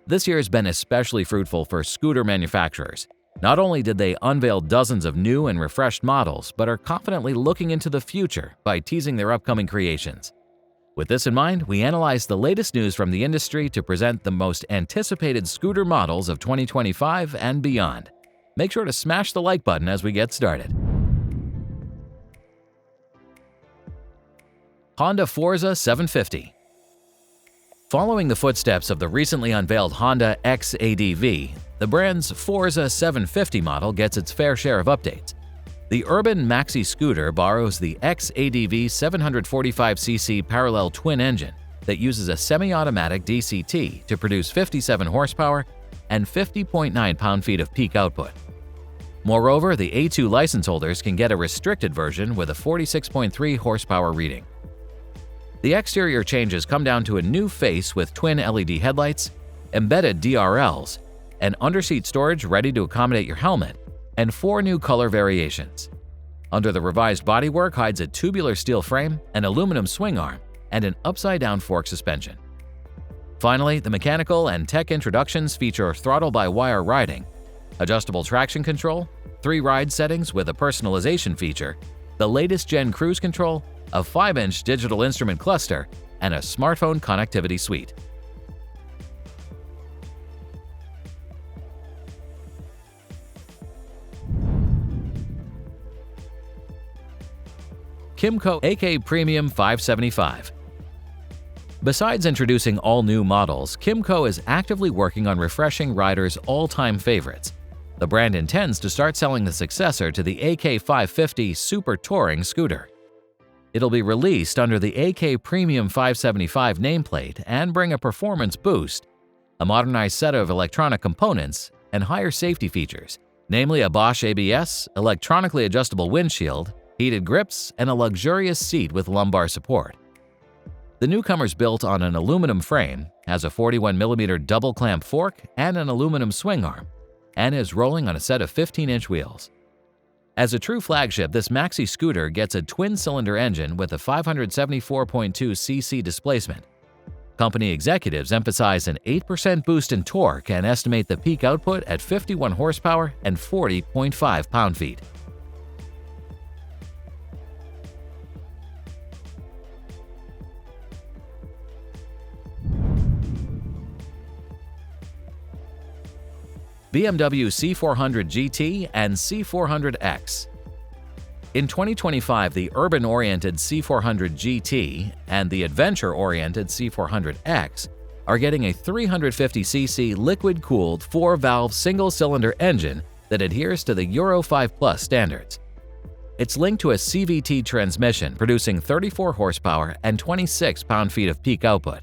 This year has been especially fruitful for scooter manufacturers. Not only did they unveil dozens of new and refreshed models, but are confidently looking into the future by teasing their upcoming creations. With this in mind, we analyzed the latest news from the industry to present the most anticipated scooter models of 2025 and beyond. Make sure to smash the like button as we get started. Honda Forza 750. Following the footsteps of the recently unveiled Honda XADV, the brand's Forza 750 model gets its fair share of updates. The urban maxi-scooter borrows the XADV 745cc parallel twin engine that uses a semi-automatic DCT to produce 57 horsepower and 50.9 pound-feet of peak output. Moreover, the A2 license holders can get a restricted version with a 46.3 horsepower reading. The exterior changes come down to a new face with twin LED headlights, embedded DRLs, and underseat storage ready to accommodate your helmet, and 4 new color variations. Under the revised bodywork hides a tubular steel frame, an aluminum swing arm, and an upside-down fork suspension. Finally, the mechanical and tech introductions feature throttle-by-wire riding, adjustable traction control, 3 ride settings with a personalization feature, the latest gen cruise control, a 5-inch digital instrument cluster, and a smartphone connectivity suite. Kymco AK Premium 575. Besides introducing all new models, Kymco is actively working on refreshing riders' all-time favorites. The brand intends to start selling the successor to the AK 550 Super Touring scooter. It'll be released under the AK Premium 575 nameplate and bring a performance boost, a modernized set of electronic components, and higher safety features, namely a Bosch ABS, electronically adjustable windshield, heated grips, and a luxurious seat with lumbar support. The newcomer's built on an aluminum frame, has a 41mm double-clamp fork and an aluminum swing arm, and is rolling on a set of 15-inch wheels. As a true flagship, this maxi-scooter gets a twin-cylinder engine with a 574.2cc displacement. Company executives emphasize an 8% boost in torque and estimate the peak output at 51 horsepower and 40.5 pound-feet. BMW C400 GT and C400X. In 2025, the urban-oriented C400 GT and the adventure-oriented C400X are getting a 350cc liquid-cooled 4-valve single-cylinder engine that adheres to the Euro 5+ standards. It's linked to a CVT transmission producing 34 horsepower and 26 pound-feet of peak output.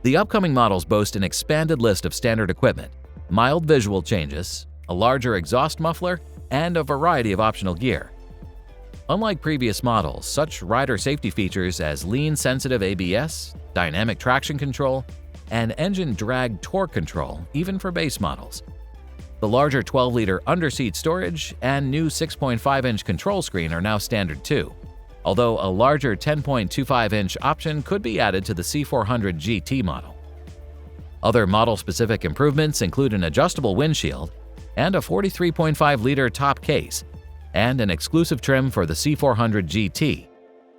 The upcoming models boast an expanded list of standard equipment, mild visual changes, a larger exhaust muffler, and a variety of optional gear. Unlike previous models, such rider safety features as lean-sensitive ABS, dynamic traction control, and engine drag torque control, even for base models. The larger 12-liter underseat storage and new 6.5-inch control screen are now standard too, although a larger 10.25-inch option could be added to the C400 GT model. Other model-specific improvements include an adjustable windshield and a 43.5-liter top case, and an exclusive trim for the C400 GT,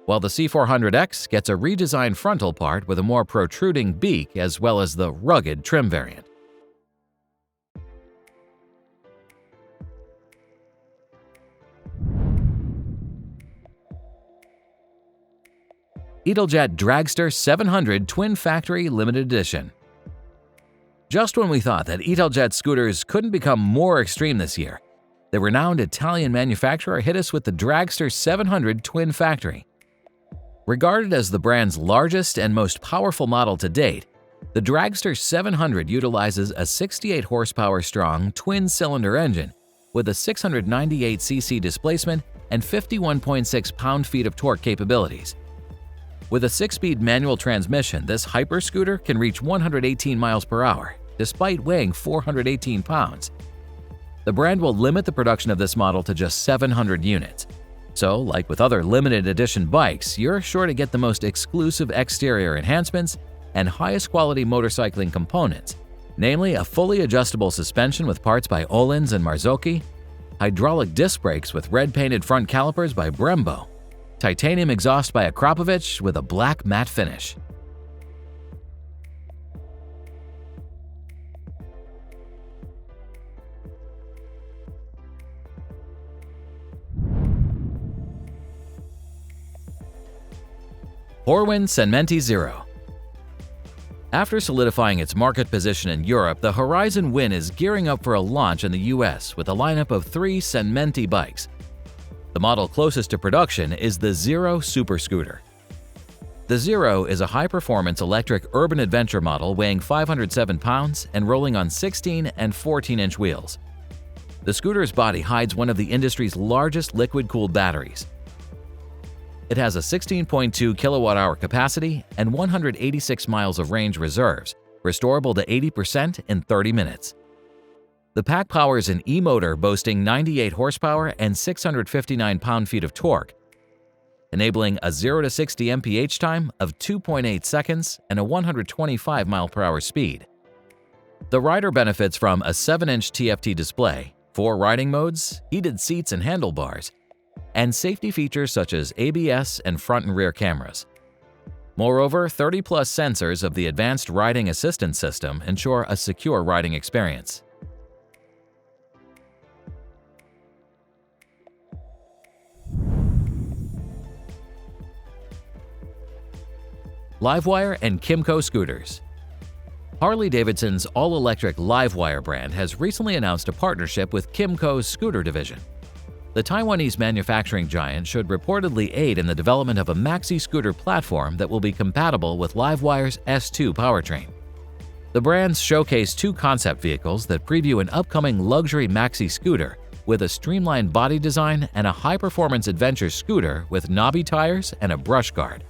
while the C400X gets a redesigned frontal part with a more protruding beak as well as the rugged trim variant. Italjet Dragster 700 Twin Factory Limited Edition. Just when we thought that Italjet scooters couldn't become more extreme this year, the renowned Italian manufacturer hit us with the Dragster 700 Twin Factory. Regarded as the brand's largest and most powerful model to date, the Dragster 700 utilizes a 68 horsepower strong twin-cylinder engine with a 698cc displacement and 51.6 pound-feet of torque capabilities. With a 6-speed manual transmission, this hyper-scooter can reach 118 miles per hour, despite weighing 418 pounds. The brand will limit the production of this model to just 700 units. So, like with other limited edition bikes, you're sure to get the most exclusive exterior enhancements and highest quality motorcycling components, namely a fully adjustable suspension with parts by Öhlins and Marzocchi, hydraulic disc brakes with red-painted front calipers by Brembo, titanium exhaust by Akrapovic with a black matte finish. Horwin Senmenti Zero. After solidifying its market position in Europe, the Horizon Win is gearing up for a launch in the US with a lineup of 3 Senmenti bikes. The model closest to production is the Zero Super Scooter. The Zero is a high-performance electric urban adventure model weighing 507 pounds and rolling on 16 and 14-inch wheels. The scooter's body hides one of the industry's largest liquid-cooled batteries. It has a 16.2 kilowatt-hour capacity and 186 miles of range reserves, restorable to 80% in 30 minutes. The pack powers an e-motor boasting 98 horsepower and 659 pound-feet of torque, enabling a 0 to 60 mph time of 2.8 seconds and a 125 mile/hour speed. The rider benefits from a 7-inch TFT display, 4 riding modes, heated seats and handlebars, and safety features such as ABS and front and rear cameras. Moreover, 30-plus sensors of the Advanced Riding Assistance System ensure a secure riding experience. LiveWire and Kymco scooters. Harley-Davidson's all-electric LiveWire brand has recently announced a partnership with Kymco's scooter division. The Taiwanese manufacturing giant should reportedly aid in the development of a maxi-scooter platform that will be compatible with LiveWire's S2 powertrain. The brands showcase 2 concept vehicles that preview an upcoming luxury maxi-scooter with a streamlined body design and a high-performance adventure scooter with knobby tires and a brush guard.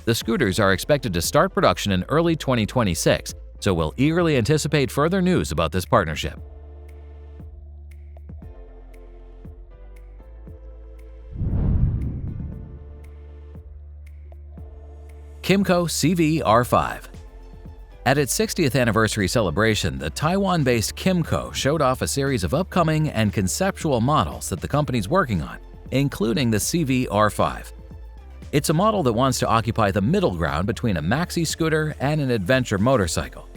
The scooters are expected to start production in early 2026, so we'll eagerly anticipate further news about this partnership. Kymco CV-R5. At its 60th anniversary celebration, the Taiwan-based Kymco showed off a series of upcoming and conceptual models that the company's working on, including the CV-R5. It's a model that wants to occupy the middle ground between a maxi-scooter and an adventure motorcycle.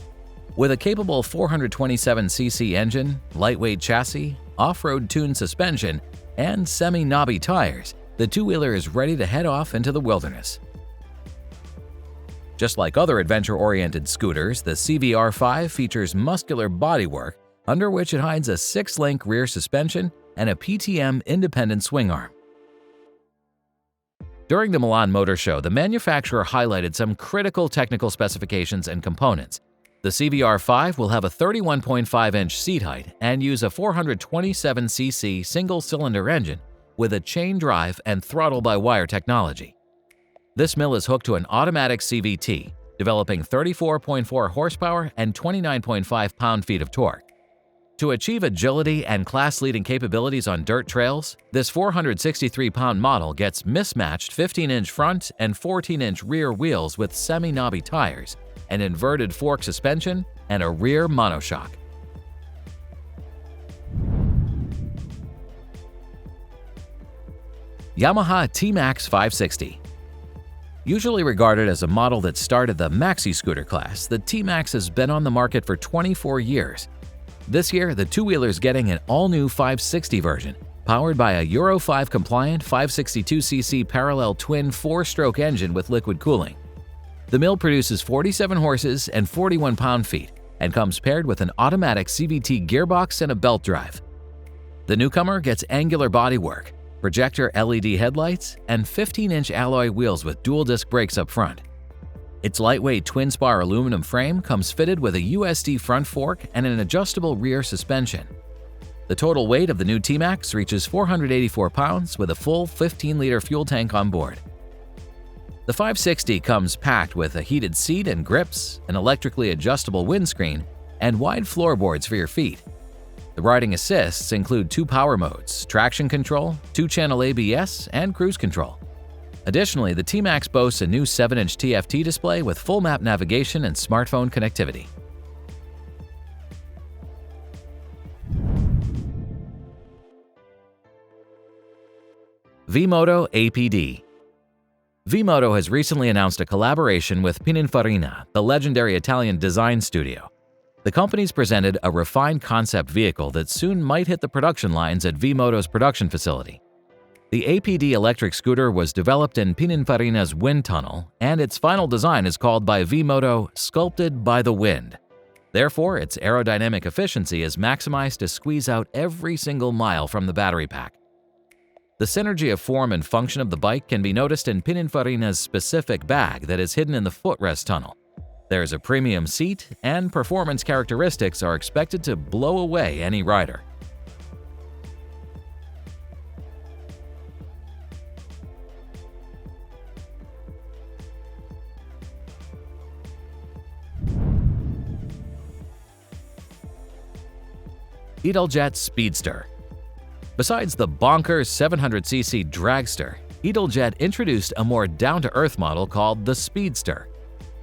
With a capable 427cc engine, lightweight chassis, off-road tuned suspension, and semi-knobby tires, the two-wheeler is ready to head off into the wilderness. Just like other adventure-oriented scooters, the CV-R5 features muscular bodywork under which it hides a 6-link rear suspension and a PTM independent swing arm. During the Milan Motor Show, the manufacturer highlighted some critical technical specifications and components. The CV-R5 will have a 31.5-inch seat height and use a 427cc single-cylinder engine with a chain drive and throttle-by-wire technology. This mill is hooked to an automatic CVT, developing 34.4 horsepower and 29.5 pound-feet of torque. To achieve agility and class-leading capabilities on dirt trails, this 463-pound model gets mismatched 15-inch front and 14-inch rear wheels with semi-knobby tires, an inverted fork suspension, and a rear monoshock. Yamaha TMAX 560. Usually regarded as a model that started the maxi-scooter class, the TMAX has been on the market for 24 years. This year, the two-wheeler is getting an all-new 560 version, powered by a Euro 5 compliant 562cc parallel twin 4-stroke engine with liquid cooling. The mill produces 47 horses and 41 pound-feet and comes paired with an automatic CVT gearbox and a belt drive. The newcomer gets angular bodywork, projector LED headlights, and 15-inch alloy wheels with dual-disc brakes up front. Its lightweight twin-spar aluminum frame comes fitted with a USD front fork and an adjustable rear suspension. The total weight of the new TMAX reaches 484 pounds with a full 15-liter fuel tank on board. The 560 comes packed with a heated seat and grips, an electrically adjustable windscreen, and wide floorboards for your feet. The riding assists include 2 power modes, traction control, 2-channel ABS, and cruise control. Additionally, the TMAX boasts a new 7-inch TFT display with full map navigation and smartphone connectivity. Vmoto APD. Vmoto has recently announced a collaboration with Pininfarina, the legendary Italian design studio. The companies presented a refined concept vehicle that soon might hit the production lines at Vmoto's production facility. The APD electric scooter was developed in Pininfarina's wind tunnel, and its final design is called by Vmoto "sculpted by the wind." Therefore, its aerodynamic efficiency is maximized to squeeze out every single mile from the battery pack. The synergy of form and function of the bike can be noticed in Pininfarina's specific bag that is hidden in the footrest tunnel. There is a premium seat, and performance characteristics are expected to blow away any rider. Italjet Speedster. Besides the bonkers 700cc Dragster, Italjet introduced a more down-to-earth model called the Speedster.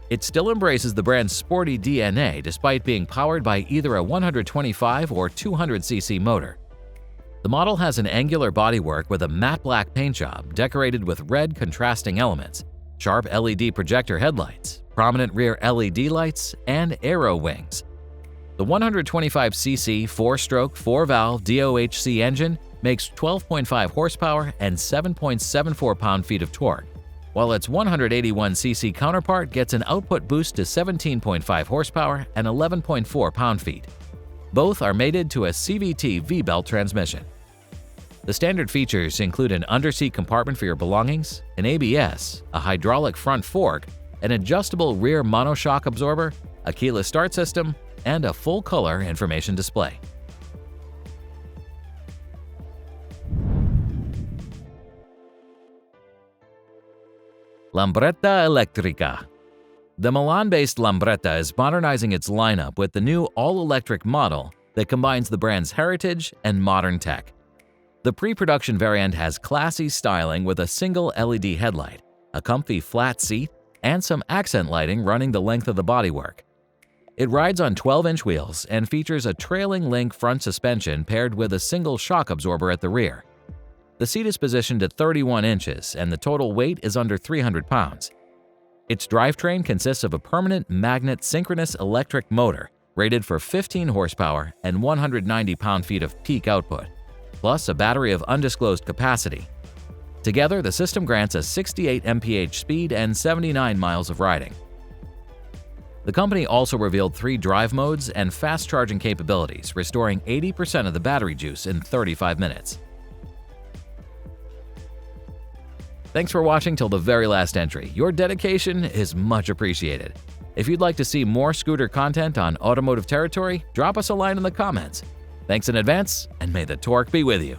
It still embraces the brand's sporty DNA despite being powered by either a 125 or 200cc motor. The model has an angular bodywork with a matte black paint job decorated with red contrasting elements, sharp LED projector headlights, prominent rear LED lights, and aero wings. The 125cc 4-stroke 4-valve DOHC engine makes 12.5 horsepower and 7.74 pound-feet of torque, while its 181cc counterpart gets an output boost to 17.5 horsepower and 11.4 pound-feet. Both are mated to a CVT V-belt transmission. The standard features include an underseat compartment for your belongings, an ABS, a hydraulic front fork, an adjustable rear monoshock absorber, a keyless start system, and a full-color information display. Lambretta Elettrica. The Milan-based Lambretta is modernizing its lineup with the new all-electric model that combines the brand's heritage and modern tech. The pre-production variant has classy styling with a single LED headlight, a comfy flat seat, and some accent lighting running the length of the bodywork. It rides on 12-inch wheels and features a trailing link front suspension paired with a single shock absorber at the rear. The seat is positioned at 31 inches and the total weight is under 300 pounds. Its drivetrain consists of a permanent magnet synchronous electric motor rated for 15 horsepower and 190 pound-feet of peak output, plus a battery of undisclosed capacity. Together, the system grants a 68 mph speed and 79 miles of riding. The company also revealed 3 drive modes and fast charging capabilities, restoring 80% of the battery juice in 35 minutes. Thanks for watching till the very last entry. Your dedication is much appreciated. If you'd like to see more scooter content on automotive territory, drop us a line in the comments. Thanks in advance, and may the torque be with you.